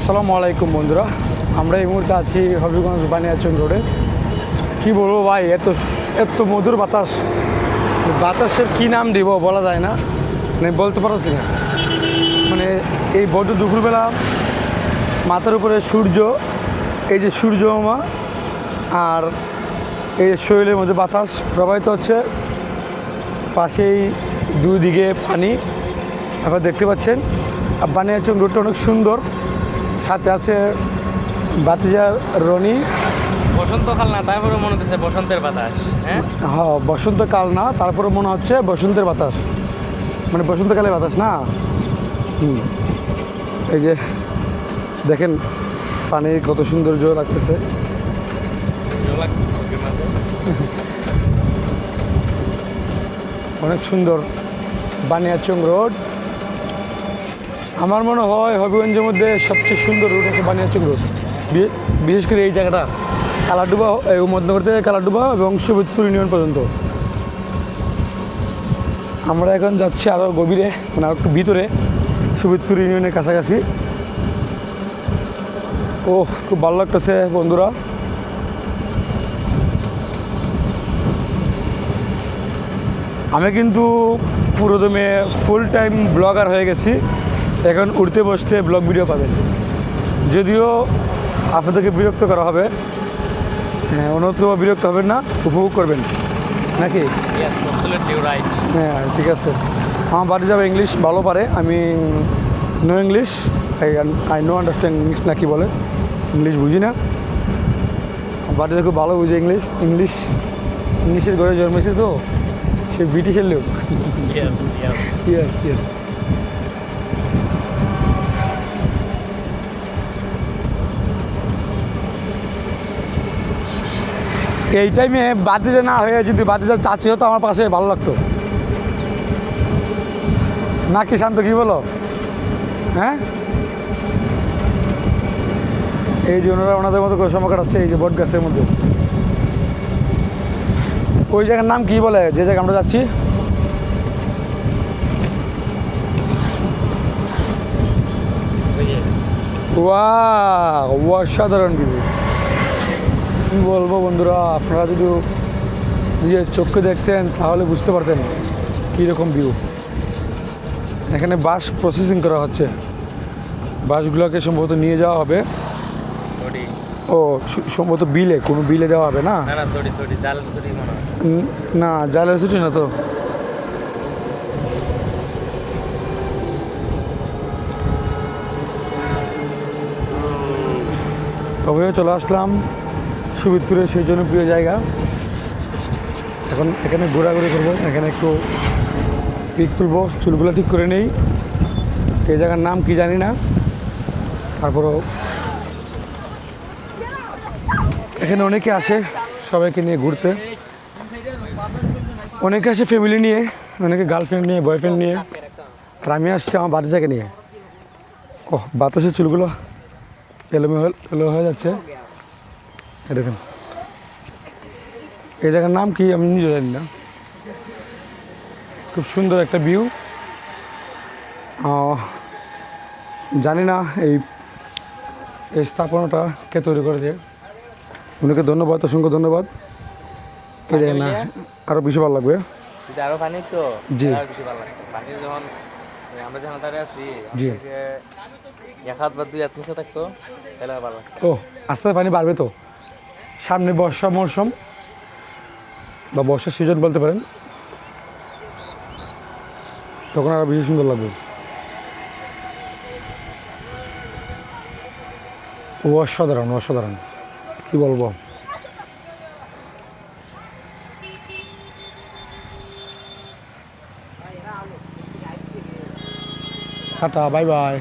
আসসালামু আলাইকুম বন্ধুরা, আমরা এই মুহূর্তে আছি হবিগঞ্জ বানিয়াচং রোডে। কি বলবো ভাই, এত এত মধুর বাতাস, বাতাসের কি নাম দিব বলা যায় না, মানে বলতে পারছি না। মানে এই বড় দুপুরবেলা মাথার উপরে সূর্য, এই যে সূর্য মামা, আর এই শরীরের মধ্যে বাতাস প্রবাহিত হচ্ছে, পাশেই দুই দিকে পানি আপনারা দেখতে পাচ্ছেন। আর বানিয়াচং রোডটা অনেক সুন্দর, সাথে আছে বাতিজার রনি। বসন্তকাল না, তারপরে মনে হচ্ছে বসন্তের বাতাস। হ্যাঁ, বসন্তকাল না, তারপরে মনে হচ্ছে বসন্তের বাতাস, মানে বসন্তকালে বাতাস না। এই যে দেখেন পানি কত সৌন্দর্য লাগতেছে। অনেক সুন্দর বানিয়াচং রোড। আমার মনে হয় হবিগঞ্জের মধ্যে সবচেয়ে সুন্দর রোড হচ্ছে বানিয়াচং রোড, বিশেষ করে এই জায়গাটা কালাডুবা, মধ্যনগর থেকে কালাডুবা এবং সুবিদপুর ইউনিয়ন পর্যন্ত। আমরা এখন যাচ্ছি আরও গভীরে, মানে আরও একটু ভিতরে, সুবিদপুর ইউনিয়নের কাছাকাছি। ও খুব ভালো লাগতেছে বন্ধুরা। আমি কিন্তু পুরোদমে ফুল টাইম ব্লগার হয়ে গেছি, এখন উঠতে বসতে ব্লগ ভিডিও পাবেন। যদিও আপনাদেরকে বিরক্ত করা হবে, হ্যাঁ, অনুরোধ করবো বিরক্ত হবেন না, উপভোগ করবেন নাকি? হ্যাঁ ঠিক আছে। আমার বাড়ি যাবে, ইংলিশ ভালো পারে, আমি no English, I no understand English না কি বলে, ইংলিশ বুঝি না। বাড়িতে খুব ভালো বুঝে ইংলিশের ঘরে জন্মেছে তো, সে ব্রিটিশের লোক। ইয়েস। এই টাইমে বাতিজা না হয়ে যদি বাতিজার চাচি হতো আমার পাশে, ভালো লাগতো নাকি? শান্ত কি বলো? হ্যাঁ, এই যে ওনারা ওনাদের মতো করে সময় কাটাচ্ছে এই যে বট গাছের মধ্যে। ওই জায়গার নাম কি বলে যে জায়গায় আমরা যাচ্ছি? অসাধারণ ভিউ, কী বলবো বন্ধুরা, আপনারা যদি নিজের চোখে দেখতেন তাহলে বুঝতে পারতেন কীরকম ভিউ। এখানে বাঁশ প্রসেসিং করা হচ্ছে, বাঁশগুলোকে সম্ভবত নিয়ে যাওয়া হবে। ও সম্ভবত কোনো বিলে দেওয়া হবে না? না, জালের ছুটি না তো। তবেও চলে আসলাম সুবিদপুরের সেই জনপ্রিয় জায়গা। এখন এখানে ঘোরাঘুরি করবো, এখানে একটু পিক তুলবো, চুলগুলো ঠিক করে নেই। এই জায়গার নাম কি জানি না, তারপরও এখানে অনেকে আসে সবাইকে নিয়ে ঘুরতে, অনেকে আসে ফ্যামিলি নিয়ে, অনেকে গার্লফ্রেন্ড নিয়ে, বয়ফ্রেন্ড নিয়ে, আর আমি আসছি আমার বাচ্চাকে নিয়ে। বাতাসের চুলগুলো এলো হয়ে যাচ্ছে। দেখেন এই জায়গার নাম কি আমি নিজে জানি না। খুব সুন্দর একটা ভিউ। জানি না এই স্থাপনাটা কে তৈরি করেছে, উনাকে ধন্যবাদ, অসংখ্য ধন্যবাদ। এই দেখেন না, আরও বেশি ভালো লাগবে। আরো পানি তো জি, বেশি ভালো লাগতো। পানি যখন আমরা যখন দাঁড়িয়ে আছি, জি, এক হাত বা দুই হাত নিচে থাকতো, তাহলে ভালো লাগতো। ও আস্তে পানি বাড়বে তো, সামনে বর্ষা মরশুম বা বর্ষার সিজন বলতে পারেন, তখন আরও বেশি সুন্দর লাগবে। অসাধারণ কি বলবো। Tata, bye bye.